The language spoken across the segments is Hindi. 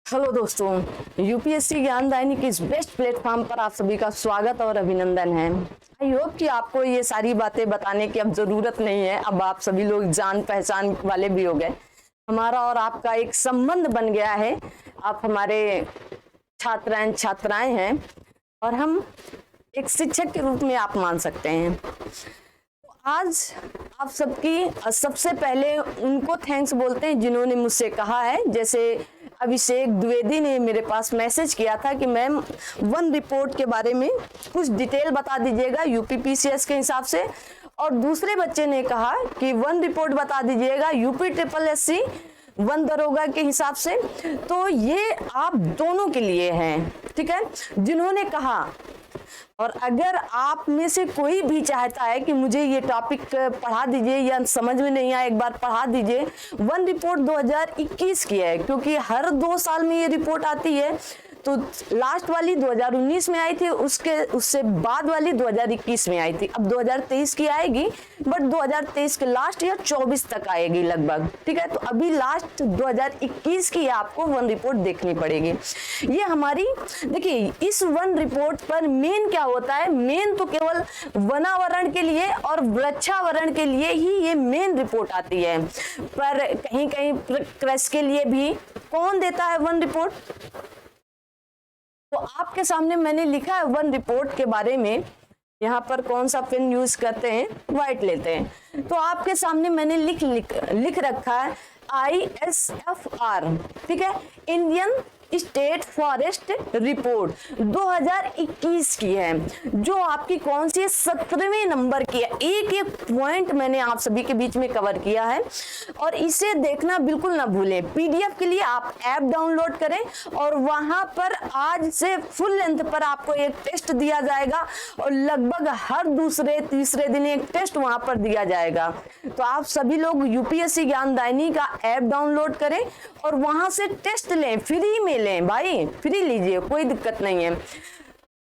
हेलो दोस्तों, यूपीएससी ज्ञानदायिनी की इस बेस्ट प्लेटफॉर्म पर आप सभी का स्वागत और अभिनंदन है। आई होप कि आपको ये सारी बातें बताने की अब जरूरत नहीं है। अब आप सभी लोग जान पहचान वाले भी हो गए। हमारा और आपका एक संबंध बन गया है। आप हमारे छात्राएं हैं और हम एक शिक्षक के रूप में आप मान सकते हैं। आज आप सबकी सबसे पहले उनको थैंक्स बोलते हैं जिन्होंने मुझसे कहा है, जैसे अभिषेक द्विवेदी ने मेरे पास मैसेज किया था कि मैम वन रिपोर्ट के बारे में कुछ डिटेल बता दीजिएगा यूपीपीसीएस के हिसाब से, और दूसरे बच्चे ने कहा कि वन रिपोर्ट बता दीजिएगा यूपी ट्रिपल एससी वन दरोगा के हिसाब से। तो ये आप दोनों के लिए है, ठीक है, जिन्होंने कहा। और अगर आप में से कोई भी चाहता है कि मुझे ये टॉपिक पढ़ा दीजिए या समझ में नहीं आया एक बार पढ़ा दीजिए, वन रिपोर्ट 2021 की है, क्योंकि हर 2 साल में ये रिपोर्ट आती है। तो लास्ट वाली 2019 में आई थी, उससे बाद वाली 2021 में आई थी। अब 2023 की आएगी, बट 2023 के लास्ट या 24 तक आएगी लगभग, ठीक है। तो अभी लास्ट 2021 की आपको वन रिपोर्ट देखनी पड़ेगी। ये हमारी देखिए, इस वन रिपोर्ट पर मेन क्या होता है, मेन तो केवल वनावरण के लिए और वृक्षावरण के लिए ही ये मेन रिपोर्ट आती है, पर कहीं कहीं कृषि के लिए भी कौन देता है वन रिपोर्ट। तो आपके सामने मैंने लिखा है वन रिपोर्ट के बारे में। यहाँ पर कौन सा पेन यूज करते हैं, व्हाइट लेते हैं। तो आपके सामने मैंने लिख रखा है ISFR, ठीक है, इंडियन स्टेट फॉरेस्ट रिपोर्ट 2021 की है, जो आपकी कौन सी 17वें नंबर की है। एक एक पॉइंट मैंने आप सभी के बीच में कवर किया है, और इसे देखना बिल्कुल ना भूलें। पीडीएफ के लिए आप ऐप डाउनलोड करें, और वहां पर आज से फुल लेंथ पर आपको एक टेस्ट दिया जाएगा, और लगभग हर दूसरे तीसरे दिन एक टेस्ट वहां पर दिया जाएगा। तो आप सभी लोग यूपीएससी ज्ञानदायिनी का ऐप डाउनलोड करें और वहां से टेस्ट लें, फ्री में लें भाई, फ्री लीजिए, कोई दिक्कत नहीं है।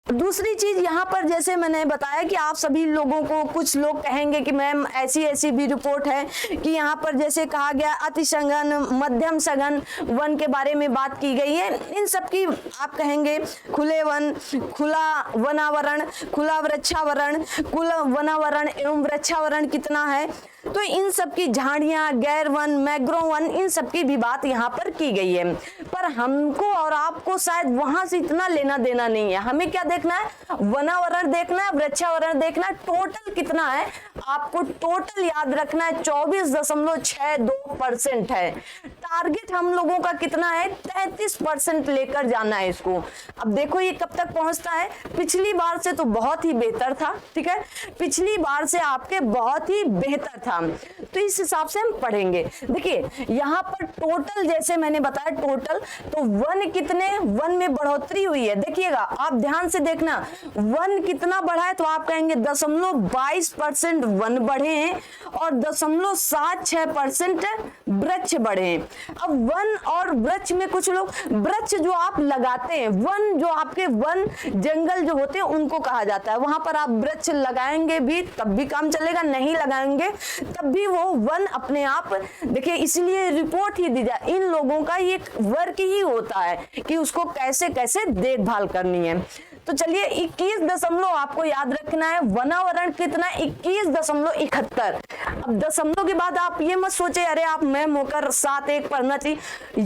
दूसरी चीज यहाँ पर जैसे मैंने बताया कि आप सभी लोगों को, कुछ लोग कहेंगे कि मैम ऐसी भी रिपोर्ट है कि यहाँ पर जैसे कहा गया अति सघन, मध्यम सघन वन के बारे में बात की गई है। इन सब की आप कहेंगे खुले वन, खुला वनावरण, खुला वृक्षावरण, कुल वनावरण एवं वृक्षावरण कितना है। तो इन सब की झाड़ियां, गैर वन, मैग्रोव वन, इन सब की भी बात यहाँ पर की गई है। पर हमको और आपको शायद वहां से इतना लेना देना नहीं है। हमें क्या देखना है, वनावरण देखना है, वृक्षावरण देखना है। टोटल कितना है आपको टोटल याद रखना है, 24.62% है। टारगेट हम लोगों का कितना है, 33% लेकर जाना है इसको। अब देखो ये कब तक पहुंचता है। पिछली बार से तो बहुत ही बेहतर था, ठीक है, पिछली बार से आपके बहुत ही बेहतर था। तो इस हिसाब से हम पढ़ेंगे। देखिए यहाँ पर टोटल जैसे मैंने बताया, टोटल तो वन कितने, वन में बढ़ोतरी हुई है। देखिएगा आप ध्यान से देखना, वन कितना बढ़ा है, तो आप कहेंगे 0.22% वन बढ़े हैं और 0.76% वृक्ष बढ़े हैं। अब वन और वृक्ष में कुछ लोग, वृक्ष जो आप लगाते हैं, वन जो आपके वन जंगल जो होते हैं उनको कहा जाता है। वहां पर आप वृक्ष लगाएंगे भी तब भी काम चलेगा, नहीं लगाएंगे तब भी वो वन अपने आप, देखिए इसलिए रिपोर्ट ही दी जाए। इन लोगों का ये वर्क ही होता है कि उसको कैसे कैसे देखभाल करनी है। तो चलिए 21 आपको याद रखना है। वनावरण कितना, 21.71। अब दशमलव के बाद आप ये मत सोचे अरे आप मैम होकर 7-1 पढ़ना चाहिए,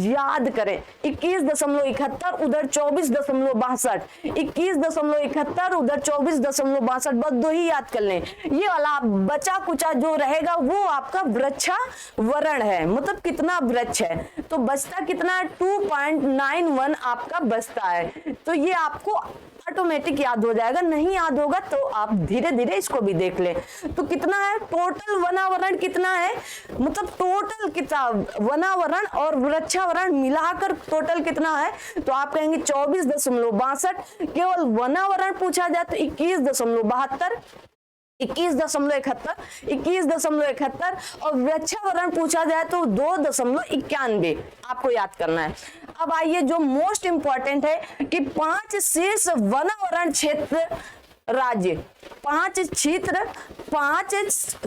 याद करें 21.71 उधर 24.62, 21.71 उधर 24.62, बस 2 ही याद कर लें। ये वाला बचा कुचा जो रहेगा वो आपका वृक्षावरण है, मतलब कितना वृक्ष है। तो बचता कितना है, 2.91 आपका बचता है। तो ये आपको ऑटोमेटिक याद हो जाएगा, नहीं याद होगा तो आप धीरे धीरे इसको भी देख लें। तो कितना है टोटल वनावरण कितना है, मतलब टोटल कितना वनावरण और वृक्षावरण मिलाकर टोटल कितना है, तो आप कहेंगे 24.62। केवल वनावरण पूछा जाए तो 21.72, 21.71 और वृक्षावरण पूछा जाए तो 2.91 आपको याद करना है। अब आइए जो मोस्ट इंपॉर्टेंट है कि 5 शीर्ष वनावरण क्षेत्र राज्य, 5 क्षेत्र, 5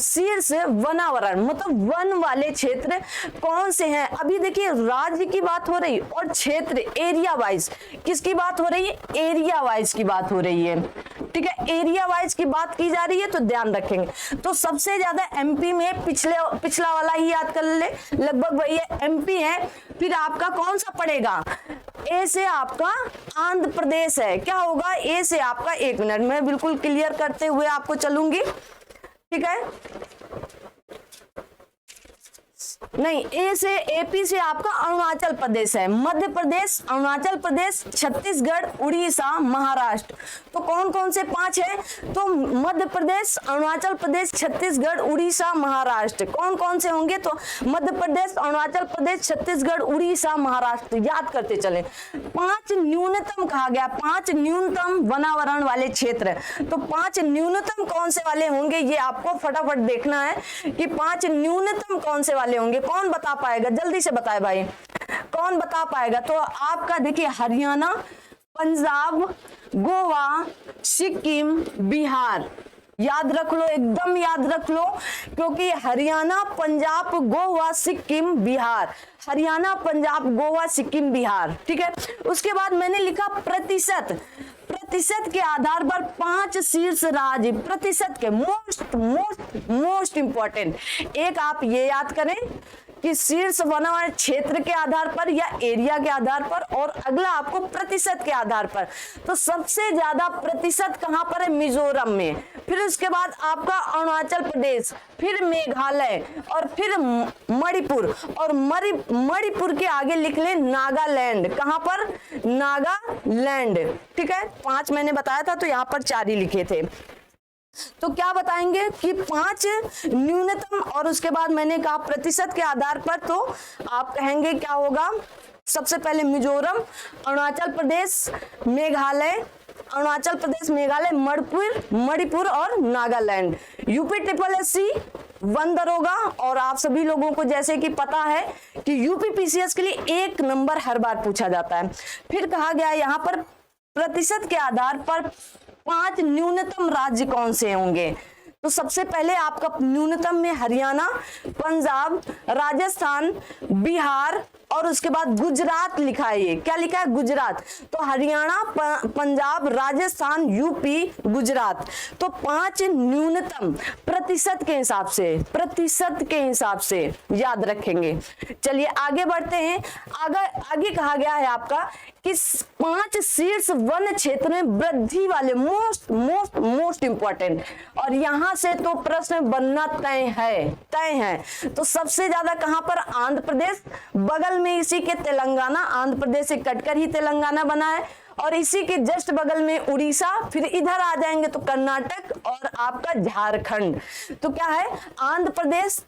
शीर्ष वनावरण, मतलब वन वाले क्षेत्र कौन से हैं। अभी देखिए राज्य की बात हो रही और क्षेत्र एरिया वाइज, किसकी बात हो रही है, एरिया वाइज की बात हो रही है, ठीक है, एरिया वाइज की बात की जा रही है, तो ध्यान रखेंगे। तो सबसे ज्यादा एमपी में पिछला वाला ही याद कर ले, लगभग वही है, एमपी है। फिर आपका कौन सा पड़ेगा, ए से आपका आंध्र प्रदेश है। क्या होगा, ए से आपका, 1 मिनट में बिल्कुल क्लियर करते हुए आपको चलूंगी, ठीक है, नहीं, ए से, एपी से आपका अरुणाचल प्रदेश है, मध्य प्रदेश, अरुणाचल प्रदेश, छत्तीसगढ़, उड़ीसा, महाराष्ट्र। तो कौन कौन से 5 है, तो मध्य प्रदेश, अरुणाचल प्रदेश, छत्तीसगढ़, उड़ीसा, महाराष्ट्र। कौन कौन से होंगे, तो मध्य प्रदेश, अरुणाचल प्रदेश, छत्तीसगढ़, उड़ीसा, महाराष्ट्र, याद करते चले। 5 न्यूनतम कहा गया, 5 न्यूनतम वनावरण वाले क्षेत्र। तो 5 न्यूनतम कौन से वाले होंगे, ये आपको फटाफट देखना है कि 5 न्यूनतम कौन से वाले होंगे। कौन बता पाएगा, जल्दी से बताए भाई, कौन बता पाएगा। तो आपका देखिए हरियाणा, पंजाब, गोवा, सिक्किम, बिहार, याद रख लो, एकदम याद रख लो, क्योंकि हरियाणा, पंजाब, गोवा, सिक्किम, बिहार, हरियाणा, पंजाब, गोवा, सिक्किम, बिहार, ठीक है। उसके बाद मैंने लिखा प्रतिशत, प्रतिशत के आधार पर 5 शीर्ष राज्य, प्रतिशत के, मोस्ट मोस्ट मोस्ट इंपॉर्टेंट, एक आप ये याद करें कि शीर्ष वनावरण क्षेत्र के आधार पर या एरिया के आधार पर, और अगला आपको प्रतिशत के आधार पर। तो सबसे ज्यादा प्रतिशत कहां पर है, मिजोरम में, फिर उसके बाद आपका अरुणाचल प्रदेश, फिर मेघालय, और फिर मणिपुर, और मणिपुर के आगे लिख ले नागालैंड। कहां पर, नागालैंड, ठीक है। 5 मैंने बताया था, तो यहां पर 4 ही लिखे थे। तो क्या बताएंगे कि 5 न्यूनतम, और उसके बाद मैंने कहा प्रतिशत के आधार पर, तो आप कहेंगे क्या होगा, सबसे पहले मिजोरम, अरुणाचल प्रदेश, मेघालय, अरुणाचल प्रदेश, मेघालय, मणिपुर और नागालैंड। यूपी SSC 1 दरोगा, और आप सभी लोगों को जैसे कि पता है कि यूपी PCS के लिए 1 नंबर हर बार पूछा जाता है। फिर कहा गया यहाँ पर प्रतिशत के आधार पर 5 न्यूनतम राज्य कौन से होंगे। तो सबसे पहले आपका न्यूनतम में हरियाणा, पंजाब, राजस्थान, बिहार, और उसके बाद गुजरात लिखा है। ये क्या लिखा है, गुजरात। तो हरियाणा, पंजाब, राजस्थान, यूपी, गुजरात। तो 5 न्यूनतम प्रतिशत के हिसाब से, प्रतिशत के हिसाब से याद रखेंगे। चलिए आगे बढ़ते हैं। आगे कहा गया है आपका कि 5 शीर्ष वन क्षेत्र में वृद्धि वाले, मोस्ट इंपॉर्टेंट, और यहां से तो प्रश्न बनना तय है। तो सबसे ज्यादा कहां पर, आंध्र प्रदेश, बगल में इसी के तेलंगाना, आंध्र प्रदेश से कटकर ही तेलंगाना बना है, और इसी के जस्ट बगल में उड़ीसा, फिर इधर आ जाएंगे तो कर्नाटक और आपका झारखंड। तो क्या है, आंध्र प्रदेश,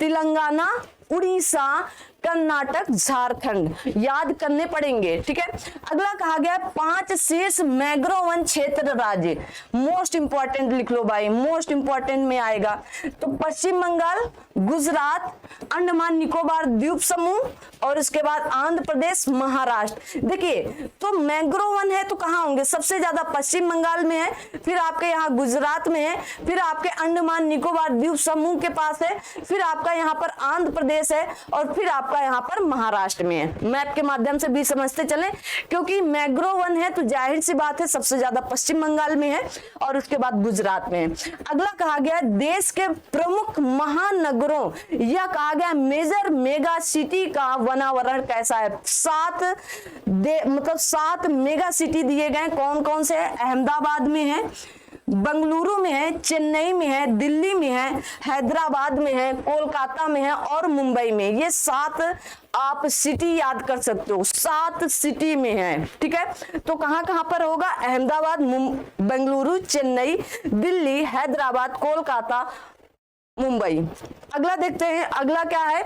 तेलंगाना, उड़ीसा, कर्नाटक, झारखंड, याद करने पड़ेंगे, ठीक है। अगला कहा गया 5 शीर्ष मैंग्रोव वन क्षेत्र राज्य, मोस्ट इंपॉर्टेंट लिख लो भाई, मोस्ट इंपॉर्टेंट में आएगा। तो पश्चिम बंगाल, गुजरात, अंडमान निकोबार द्वीप समूह, और उसके बाद आंध्र प्रदेश, महाराष्ट्र। देखिए तो मैंग्रोव वन है तो कहाँ होंगे, सबसे ज्यादा पश्चिम बंगाल में है, फिर आपके यहाँ गुजरात में है, फिर आपके अंडमान निकोबार द्वीप समूह के पास है, फिर आपका यहाँ पर आंध्र प्रदेश है, और फिर आपका यहाँ पर महाराष्ट्र में है। मैप के माध्यम से भी समझते चले, क्योंकि मैंग्रोव वन है तो जाहिर सी बात है सबसे ज्यादा पश्चिम बंगाल में है, और उसके बाद गुजरात में है। अगला कहा गया देश के प्रमुख महानगरों, यह कहा गया मेजर मेगा सिटी का वनावरण कैसा है। 7 मेगा सिटी दिए गए, कौन कौन से है, अहमदाबाद में है, बंगलुरु में है, चेन्नई में है, दिल्ली में है, हैदराबाद में है, कोलकाता में है, और मुंबई में। ये 7 आप सिटी याद कर सकते हो, 7 सिटी में है, ठीक है। तो कहां कहां पर होगा, अहमदाबाद, बेंगलुरु, चेन्नई, दिल्ली, हैदराबाद, कोलकाता, मुंबई। अगला देखते हैं, अगला क्या है,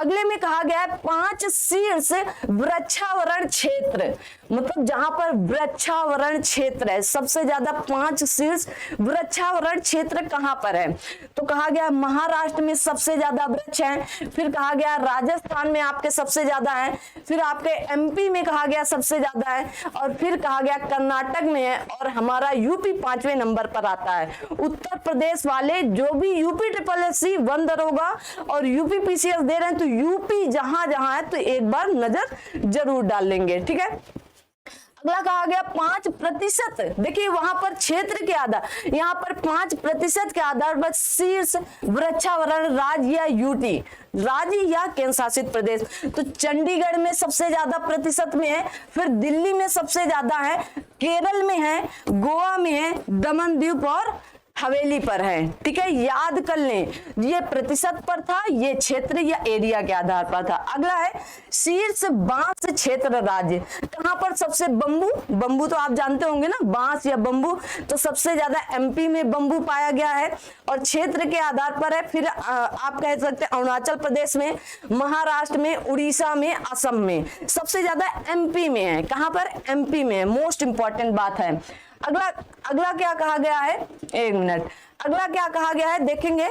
अगले में कहा गया है 5 शीर्ष वृक्षावरण क्षेत्र, मतलब जहां पर वृक्षावरण क्षेत्र है, सबसे ज्यादा 5 शीर्ष वृक्षावरण क्षेत्र कहां पर है, तो कहा गया महाराष्ट्र में सबसे ज्यादा वृक्ष है, फिर कहा गया राजस्थान में आपके सबसे ज्यादा है, फिर आपके एमपी में कहा गया सबसे ज्यादा है, और फिर कहा गया कर्नाटक में है, और हमारा यूपी 5वें नंबर पर आता है। उत्तर प्रदेश वाले जो भी यूपी SSSC 1 दरोगा और यूपी PCS दे रहे हैं, तो यूपी जहां जहां है तो एक बार नजर जरूर डाल लेंगे, ठीक है। अगला कहा गया 5%, देखिए वहां पर क्षेत्र के आधार, यहाँ पर 5% के आधार पर शीर्ष वृक्षावरण राज्य या यूटी, राज्य या केंद्र शासित प्रदेश, तो चंडीगढ़ में सबसे ज्यादा प्रतिशत में है, फिर दिल्ली में सबसे ज्यादा है, केरल में है, गोवा में है, दमन द्वीप और हवेली पर है, ठीक है, याद कर लें, ये प्रतिशत पर था, ये क्षेत्र या एरिया के आधार पर था। अगला है शीर्ष बांस क्षेत्र राज्य, कहां पर सबसे बंबू तो आप जानते होंगे ना, बांस या बंबू, तो सबसे ज्यादा एमपी में बंबू पाया गया है और क्षेत्र के आधार पर है, फिर आप कह सकते हैं अरुणाचल प्रदेश में, महाराष्ट्र में, उड़ीसा में, असम में, सबसे ज्यादा एमपी में है, कहां पर, एमपी में, मोस्ट इंपॉर्टेंट बात है। अगला क्या कहा गया है, एक मिनट, अगला क्या कहा गया है देखेंगे,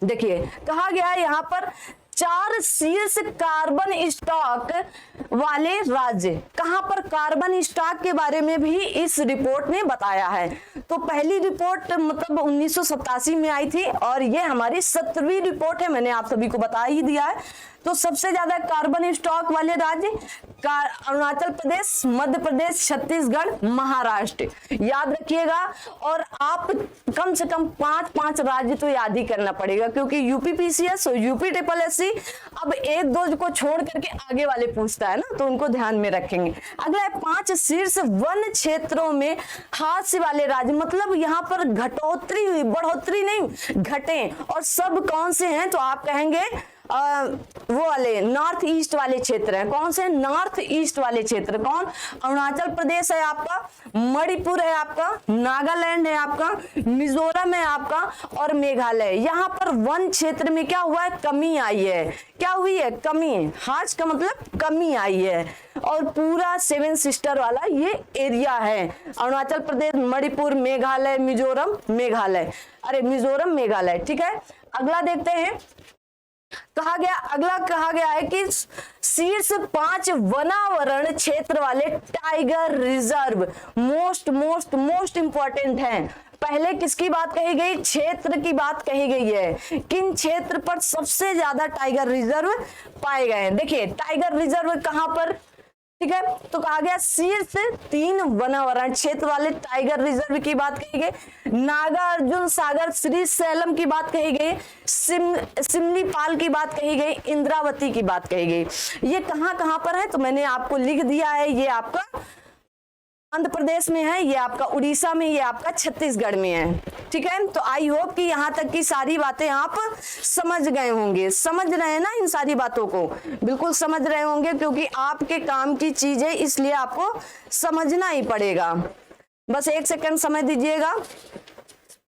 देखिए कहा गया है यहां पर 4 शीर्ष कार्बन स्टॉक वाले राज्य, कहां पर कार्बन स्टॉक के बारे में भी इस रिपोर्ट ने बताया है। तो पहली रिपोर्ट मतलब 1987 में आई थी और ये हमारी 17वीं रिपोर्ट है, मैंने आप सभी को बता ही दिया है। तो सबसे ज्यादा कार्बन स्टॉक वाले राज्य अरुणाचल प्रदेश, मध्य प्रदेश, छत्तीसगढ़, महाराष्ट्र, याद रखिएगा। और आप कम से कम 5 राज्य तो याद ही करना पड़ेगा, क्योंकि यूपी PCS और यूपी SSSC अब 1-2 को छोड़ करके आगे वाले पूछता है ना, तो उनको ध्यान में रखेंगे। अगला है 5 शीर्ष वन क्षेत्रों में हास्य वाले राज्य, मतलब यहाँ पर घटोतरी हुई, बढ़ोतरी नहीं, घटे, और सब कौन से हैं, तो आप कहेंगे वो वाले नॉर्थ ईस्ट वाले क्षेत्र हैं। कौन से नॉर्थ ईस्ट वाले क्षेत्र, कौन, अरुणाचल प्रदेश है आपका, मणिपुर है आपका, नागालैंड है आपका, मिजोरम है आपका और मेघालय। यहाँ पर वन क्षेत्र में क्या हुआ है, कमी आई है, क्या हुई है, कमी, हाज का मतलब कमी आई है, और पूरा 7 सिस्टर वाला ये एरिया है, अरुणाचल प्रदेश, मणिपुर, मेघालय, मिजोरम, मेघालय, अरे मिजोरम, मेघालय, ठीक है। अगला देखते हैं, अगला कहा गया है कि शीर्ष 5 वनावरण क्षेत्र वाले टाइगर रिजर्व, मोस्ट इंपॉर्टेंट हैं। पहले किसकी बात कही गई, क्षेत्र की बात कही गई है, किन क्षेत्र पर सबसे ज्यादा टाइगर रिजर्व पाए गए हैं। देखिए टाइगर रिजर्व कहां पर, ठीक है, तो कहा गया शीर्ष 3 वनावरण क्षेत्र वाले टाइगर रिजर्व की बात कही गई, नागार्जुन सागर, श्री सैलम की बात कही गई, सिमलीपाल की बात कही गई, इंद्रावती की बात कही गई। ये कहां पर है, तो मैंने आपको लिख दिया है, ये आपका आंध्र प्रदेश में है, ये आपका उड़ीसा में, ये आपका छत्तीसगढ़ में है, ठीक है। तो आई होप कि यहाँ तक की सारी बातें आप समझ गए होंगे, समझ रहे हैं ना, इन सारी बातों को बिल्कुल समझ रहे होंगे, क्योंकि आपके काम की चीज है, इसलिए आपको समझना ही पड़ेगा। बस 1 सेकंड समय दीजिएगा,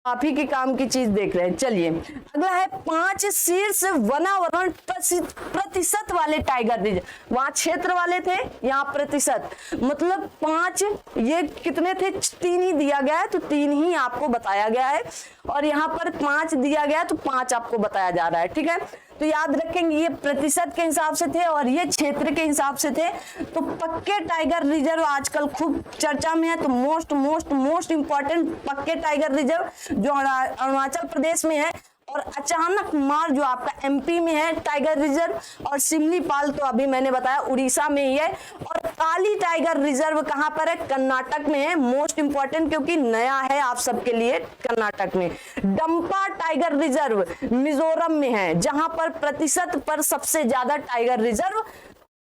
आप ही के काम की चीज देख रहे हैं। चलिए अगला है 5 शीर्ष वनावरण प्रतिशत वाले टाइगर रिजर्व, वहां क्षेत्र वाले थे, यहाँ प्रतिशत, मतलब 5, ये कितने थे, 3 ही दिया गया है, तो 3 ही आपको बताया गया है, और यहाँ पर 5 दिया गया है, तो 5 आपको बताया जा रहा है, ठीक है। तो याद रखेंगे ये प्रतिशत के हिसाब से थे और ये क्षेत्र के हिसाब से थे। तो पक्के टाइगर रिजर्व आजकल खूब चर्चा में है, तो मोस्ट इंपॉर्टेंट पक्के टाइगर रिजर्व जो अरुणाचल प्रदेश में है, और अचानक मार जो आपका एमपी में है टाइगर रिजर्व, और सिमलीपाल तो अभी मैंने बताया उड़ीसा में ही है, और काली टाइगर रिजर्व कहां पर है, कर्नाटक में है, मोस्ट इंपॉर्टेंट क्योंकि नया है आप सबके लिए, कर्नाटक में। डंपा टाइगर रिजर्व मिजोरम में है, जहां पर प्रतिशत पर सबसे ज्यादा टाइगर रिजर्व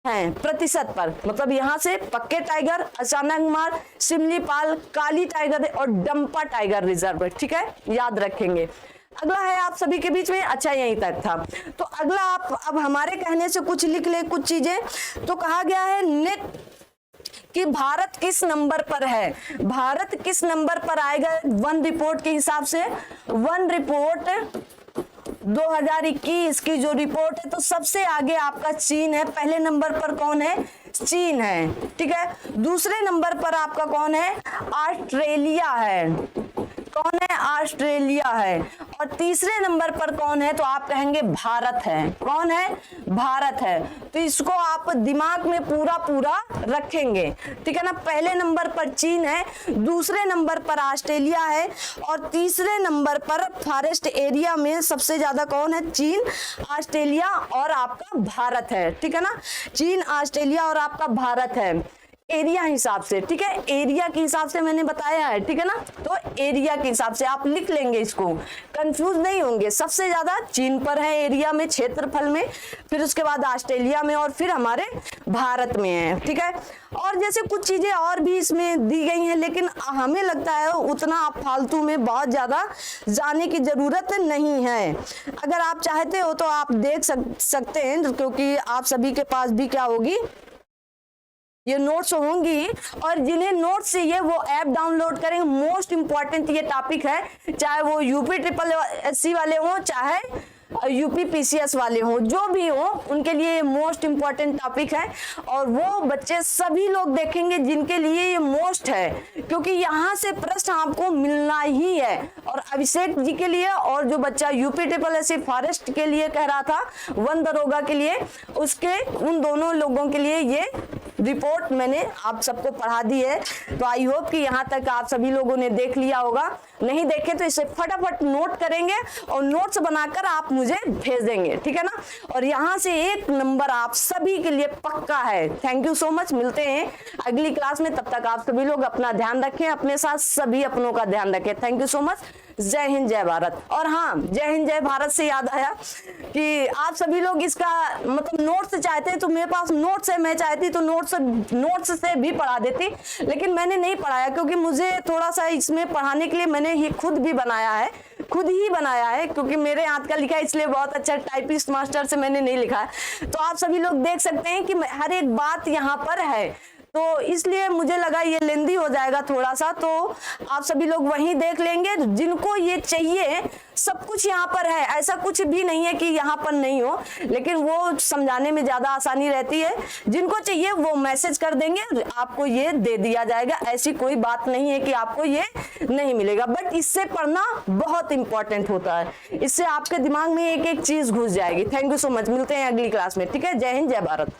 है, प्रतिशत पर, मतलब यहां से पक्के टाइगर, अचानक मार, सिमलीपाल, काली टाइगर और डंपा टाइगर रिजर्व, ठीक है, याद रखेंगे। अगला है आप सभी के बीच में, अच्छा यहीं तक था। तो अगला आप अब हमारे कहने से कुछ लिख ले कुछ चीजें। तो कहा गया है नेट कि भारत किस नंबर पर है। भारत किस नंबर पर आएगा वन रिपोर्ट के हिसाब से? वन रिपोर्ट 2021 की जो रिपोर्ट है, तो सबसे आगे आपका चीन है। पहले नंबर पर कौन है? चीन है, ठीक है। दूसरे नंबर पर आपका कौन है? ऑस्ट्रेलिया है। कौन है? ऑस्ट्रेलिया है। और तीसरे नंबर पर कौन है? तो आप कहेंगे भारत है। कौन है? भारत है। तो इसको आप दिमाग में पूरा पूरा रखेंगे, ठीक है ना। पहले नंबर पर चीन है, दूसरे नंबर पर ऑस्ट्रेलिया है, और तीसरे नंबर पर फॉरेस्ट एरिया में सबसे ज्यादा कौन है? चीन, ऑस्ट्रेलिया और आपका भारत है, ठीक है ना। चीन, ऑस्ट्रेलिया और आपका भारत है एरिया हिसाब से, ठीक है। एरिया के हिसाब से मैंने बताया है, ठीक है ना। तो एरिया के हिसाब से आप लिख लेंगे, इसको कंफ्यूज नहीं होंगे। सबसे ज्यादा चीन पर है एरिया में, क्षेत्रफल में, फिर उसके बाद ऑस्ट्रेलिया में, और फिर हमारे भारत में है, ठीक है। और जैसे कुछ चीजें और भी इसमें दी गई हैं, लेकिन हमें लगता है उतना आप फालतू में बहुत ज्यादा जाने की जरूरत नहीं है। अगर आप चाहते हो तो आप देख सकते हैं, क्योंकि आप सभी के पास भी क्या होगी, ये नोट्स होंगी, और जिन्हें नोट्स चाहिए वो ऐप डाउनलोड करें। मोस्ट इंपॉर्टेंट ये टॉपिक है, चाहे वो यूपी ट्रिपल एससी वाले हों, चाहे यूपी पीसीएस वाले हों, जो भी हो उनके लिए मोस्ट इंपॉर्टेंट टॉपिक है। और वो बच्चे सभी लोग देखेंगे जिनके लिए ये मोस्ट है, क्योंकि यहाँ से प्रश्न आपको मिलना ही है। और अभिषेक जी के लिए, और जो बच्चा यूपी ट्रिपल एससी फॉरेस्ट के लिए कह रहा था, वन दरोगा के लिए, उसके उन दोनों लोगों के लिए ये रिपोर्ट मैंने आप सबको पढ़ा दी है। तो आई होप कि यहाँ तक आप सभी लोगों ने देख लिया होगा। नहीं देखे तो इसे फटाफट नोट करेंगे और नोट्स बनाकर आप मुझे भेज देंगे, ठीक है ना। और यहाँ से 1 नंबर आप सभी के लिए पक्का है। Thank you so much. मिलते हैं अगली क्लास में, तब तक आप सभी लोग अपना ध्यान रखें, अपने साथ सभी अपनों का ध्यान रखें। Thank you so much. जय हिंद, जय भारत। और हाँ, जय हिंद जय भारत से याद आया कि आप सभी लोग इसका मतलब नोट्स चाहते हैं, तो मेरे पास नोट्स है, मैं चाहती तो नोट्स से भी पढ़ा देती, लेकिन मैंने नहीं पढ़ाया, क्योंकि मुझे थोड़ा सा इसमें पढ़ाने के लिए मैंने ही खुद ही बनाया है, क्योंकि मेरे हाथ का लिखा है, इसलिए बहुत अच्छा टाइपिस्ट मास्टर से मैंने नहीं लिखा है। तो आप सभी लोग देख सकते हैं कि हर एक बात यहाँ पर है, तो इसलिए मुझे लगा ये लेंदी हो जाएगा थोड़ा सा, तो आप सभी लोग वहीं देख लेंगे। जिनको ये चाहिए सब कुछ यहाँ पर है, ऐसा कुछ भी नहीं है कि यहाँ पर नहीं हो, लेकिन वो समझाने में ज्यादा आसानी रहती है। जिनको चाहिए वो मैसेज कर देंगे, आपको ये दे दिया जाएगा। ऐसी कोई बात नहीं है कि आपको ये नहीं मिलेगा, बट इससे पढ़ना बहुत इंपॉर्टेंट होता है। इससे आपके दिमाग में एक एक चीज घुस जाएगी। Thank you so much. मिलते हैं अगली क्लास में, ठीक है। जय हिंद, जय भारत।